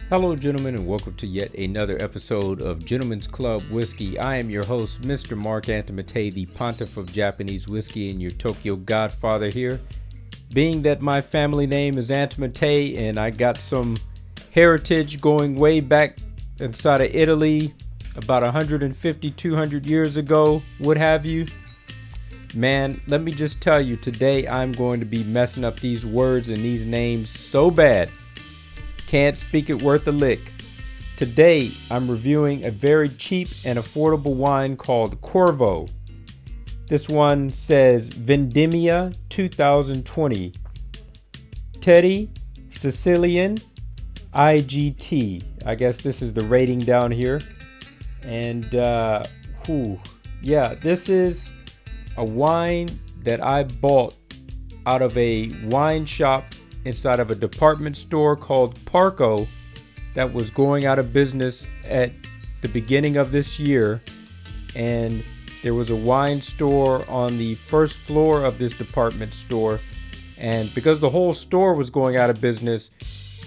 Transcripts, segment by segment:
Hello, gentlemen, and welcome to yet another episode of Gentlemen's Club Whiskey. I am your host, Mr. Mark Antimate, the Pontiff of Japanese Whiskey and your Tokyo Godfather here. Being that my family name is Antimate and I got some heritage going way back inside of Italy about 150, 200 years ago, what have you. Man, let me just tell you, today I'm going to be messing up these words and these names so bad. Can't speak it worth a lick. Today, I'm reviewing a very cheap and affordable wine called Corvo. This one says Vendemmia 2020. Terre, Sicilian, IGT. I guess this is the rating down here. And, this is a wine that I bought out of a wine shop inside of a department store called Parco that was going out of business at the beginning of this year. And there was a wine store on the first floor of this department store. And because the whole store was going out of business,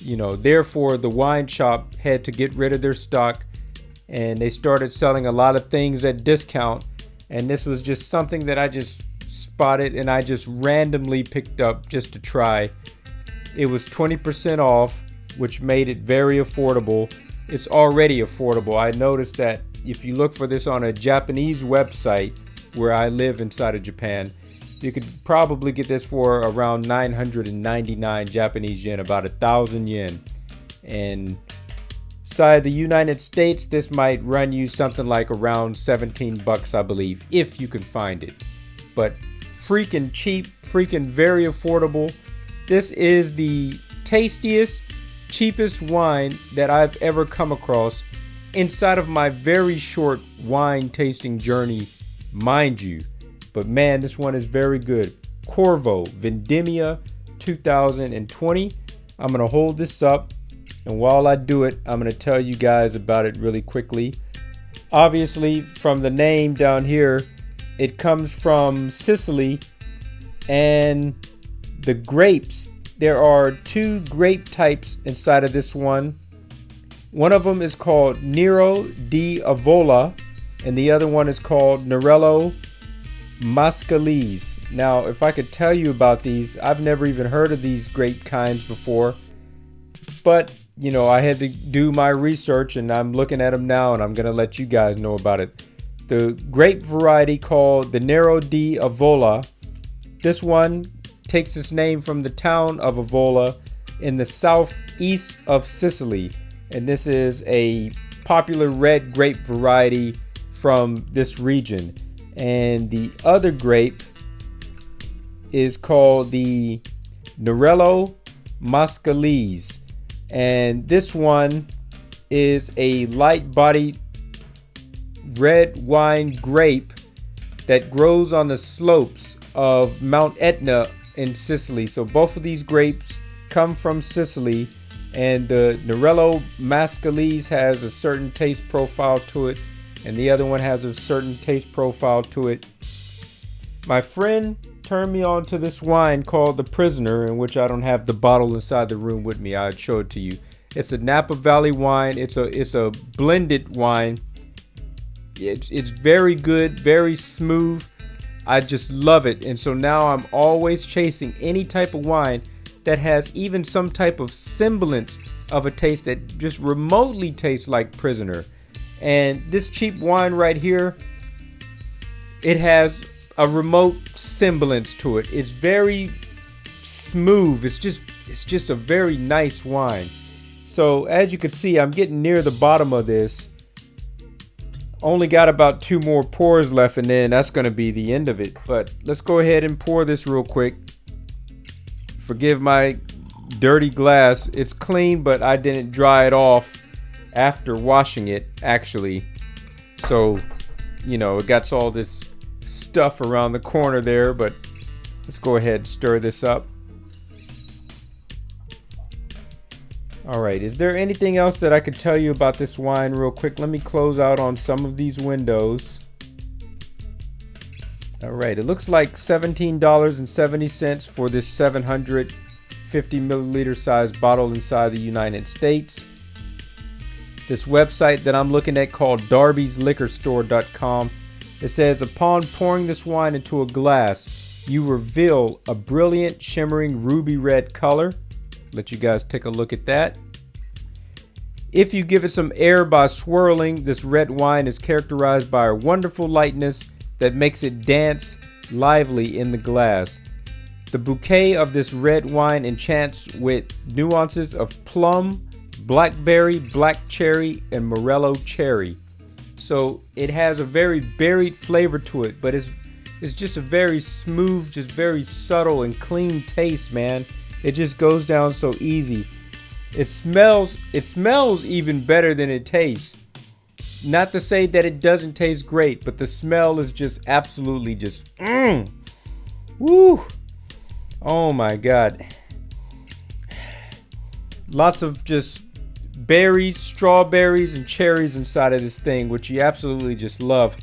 therefore the wine shop had to get rid of their stock. And they started selling a lot of things at discount. And this was just something that I just spotted and I just randomly picked up just to try. It was 20% off, which made it very affordable. It's already affordable. I noticed that if you look for this on a Japanese website where I live inside of Japan, you could probably get this for around 999 Japanese yen, about 1,000 yen. And inside the United States, this might run you something like around 17 bucks, I believe, if you can find it. But freaking cheap, freaking very affordable. This is the tastiest, cheapest wine that I've ever come across inside of my very short wine tasting journey, mind you. But man, this one is very good. Corvo, Vendemmia 2020. I'm going to hold this up, and while I do it, I'm going to tell you guys about it really quickly. Obviously, from the name down here, it comes from Sicily, and the grapes, there are two grape types inside of this one. One of them is called Nero di Avola, and the other one is called Nerello Mascalese. Now, if I could tell you about these, I've never even heard of these grape kinds before. But, I had to do my research, and I'm looking at them now, and I'm going to let you guys know about it. The grape variety called the Nero di Avola, this one takes its name from the town of Avola in the southeast of Sicily. And this is a popular red grape variety from this region. And the other grape is called the Nerello Mascalese. And this one is a light-bodied red wine grape that grows on the slopes of Mount Etna in Sicily. So both of these grapes come from Sicily, and the Nerello Mascalese has a certain taste profile to it, and the other one has a certain taste profile to it. My friend turned me on to this wine called The Prisoner, in which I don't have the bottle inside the room with me. I'd show it to you. It's a Napa Valley wine. It's a blended wine. It's very good, very smooth. I just love it. And so now I'm always chasing any type of wine that has even some type of semblance of a taste that just remotely tastes like Prisoner. And this cheap wine right here, it has a remote semblance to it. It's very smooth. It's just a very nice wine. So as you can see, I'm getting near the bottom of this. Only got about 2 more pours left, and then that's going to be the end of it. But let's go ahead and pour this real quick. Forgive my dirty glass. It's clean, but I didn't dry it off after washing it, actually. So, it got all this stuff around the corner there, but let's go ahead and stir this up. All right, is there anything else that I could tell you about this wine real quick? Let me close out on some of these windows. All right, it looks like $17.70 for this 750 milliliter size bottle inside the United States. this website that I'm looking at called darbysliquorstore.com. It says, upon pouring this wine into a glass, you reveal a brilliant, shimmering ruby red color. Let you guys take a look at that. If you give it some air by swirling, this red wine is characterized by a wonderful lightness that makes it dance lively in the glass. The bouquet of this red wine enchants with nuances of plum, blackberry, black cherry, and morello cherry. So it has a very berried flavor to it, but it's just a very smooth, just very subtle and clean taste, man. It just goes down so easy. It smells even better than it tastes. Not to say that it doesn't taste great, but the smell is just absolutely just woo. Oh my God. Lots of just berries, strawberries, and cherries inside of this thing, which you absolutely just love.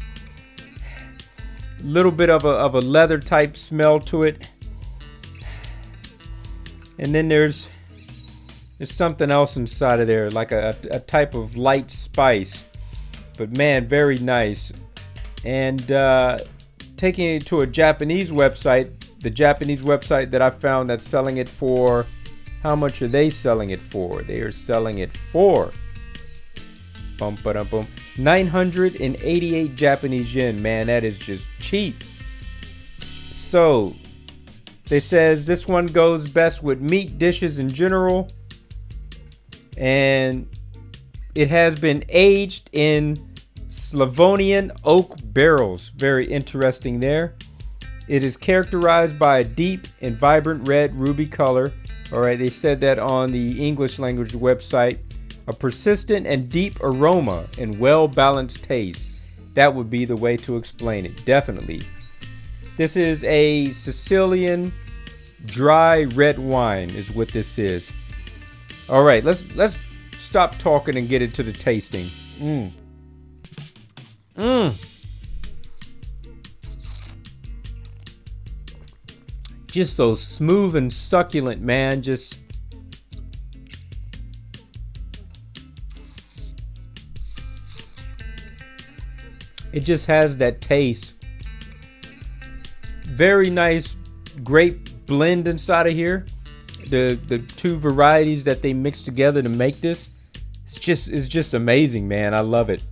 Little bit of a leather type smell to it. And then there's something else inside of there, like a type of light spice. But man, very nice. And taking it to a Japanese website, the Japanese website that I found that's selling it for, how much are they selling it for? They are selling it for 988 Japanese yen. Man, that is just cheap. So they says this one goes best with meat dishes in general. And it has been aged in Slavonian oak barrels. Very interesting there. It is characterized by a deep and vibrant red ruby color. All right, they said that on the English language website. A persistent and deep aroma and well-balanced taste. That would be the way to explain it, definitely. This is a Sicilian dry red wine is what this is. All right, let's stop talking and get into the tasting. Just so smooth and succulent, man. Just it just has that taste. Very nice grape blend inside of here. The two varieties that they mix together to make this, it's just amazing, man. I love it.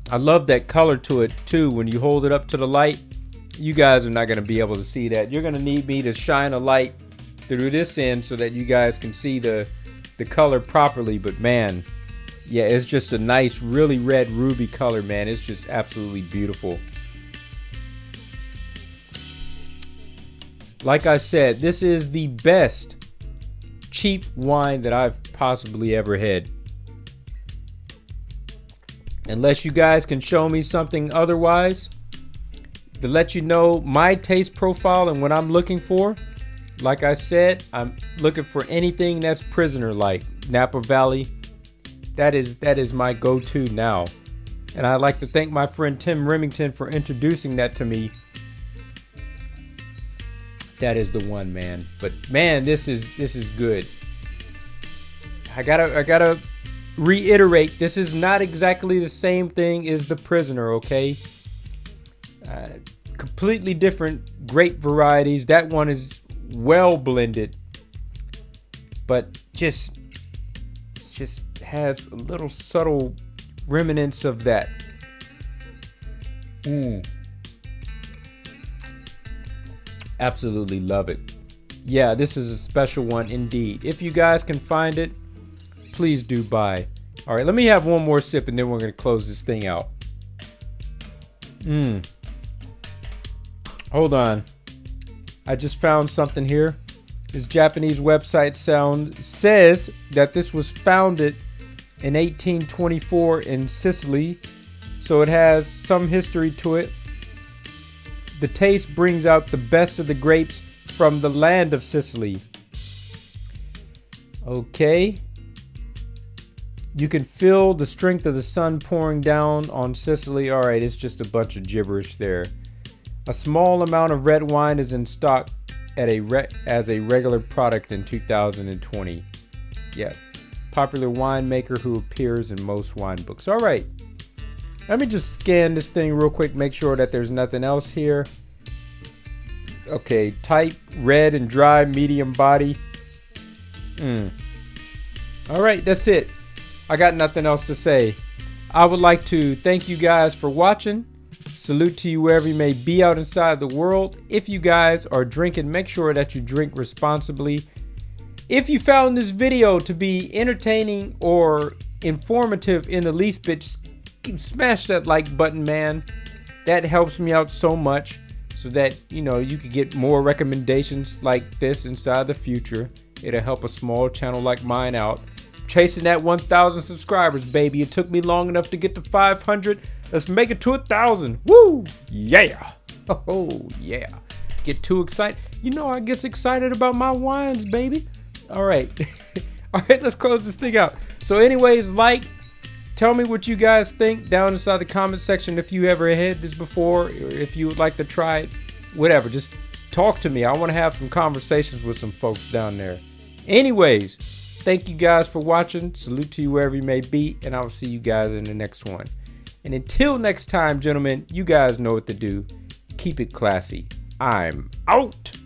I love that color to it too. When you hold it up to the light, you guys are not going to be able to see that. You're going to need me to shine a light through this end so that you guys can see the color properly. But man, yeah, it's just a nice, really red ruby color, man. It's just absolutely beautiful. Like I said, this is the best cheap wine that I've possibly ever had. Unless you guys can show me something otherwise to let you know my taste profile and what I'm looking for. Like I said, I'm looking for anything that's prisoner-like. Napa Valley, that is my go-to now. And I'd like to thank my friend Tim Remington for introducing that to me. That is the one, man. But man, this is good. I gotta reiterate, this is not exactly the same thing as the Prisoner, okay? Completely different grape varieties. That one is well blended, but it just has a little subtle remnants of that. Absolutely love it. Yeah, this is a special one indeed. If you guys can find it, please do buy. All right, let me have one more sip and then we're going to close this thing out. Hold on. I just found something here. This Japanese website says that this was founded in 1824 in Sicily. So it has some history to it. The taste brings out the best of the grapes from the land of Sicily. Okay. You can feel the strength of the sun pouring down on Sicily. All right, it's just a bunch of gibberish there. A small amount of red wine is in stock as a regular product in 2020. Yeah, popular winemaker who appears in most wine books. All right, let me just scan this thing real quick, make sure that there's nothing else here. Okay, tight, red and dry, medium body. All right, that's it. I got nothing else to say. I would like to thank you guys for watching. Salute to you wherever you may be out inside the world. If you guys are drinking, make sure that you drink responsibly. If you found this video to be entertaining or informative in the least bit, smash that like button, man. That helps me out so much, so that, you know, you can get more recommendations like this inside the future. It'll help a small channel like mine out. Chasing that 1,000 subscribers, baby. It took me long enough to get to 500. Let's make it to 1,000. Woo! Yeah! Oh, yeah. Get too excited. You know, I get excited about my wines, baby. All right. All right, let's close this thing out. So anyways, tell me what you guys think down inside the comment section if you ever had this before, or if you would like to try it. Whatever, just talk to me. I want to have some conversations with some folks down there. Anyways, thank you guys for watching. Salute to you wherever you may be, and I will see you guys in the next one. And until next time, gentlemen, you guys know what to do. Keep it classy. I'm out.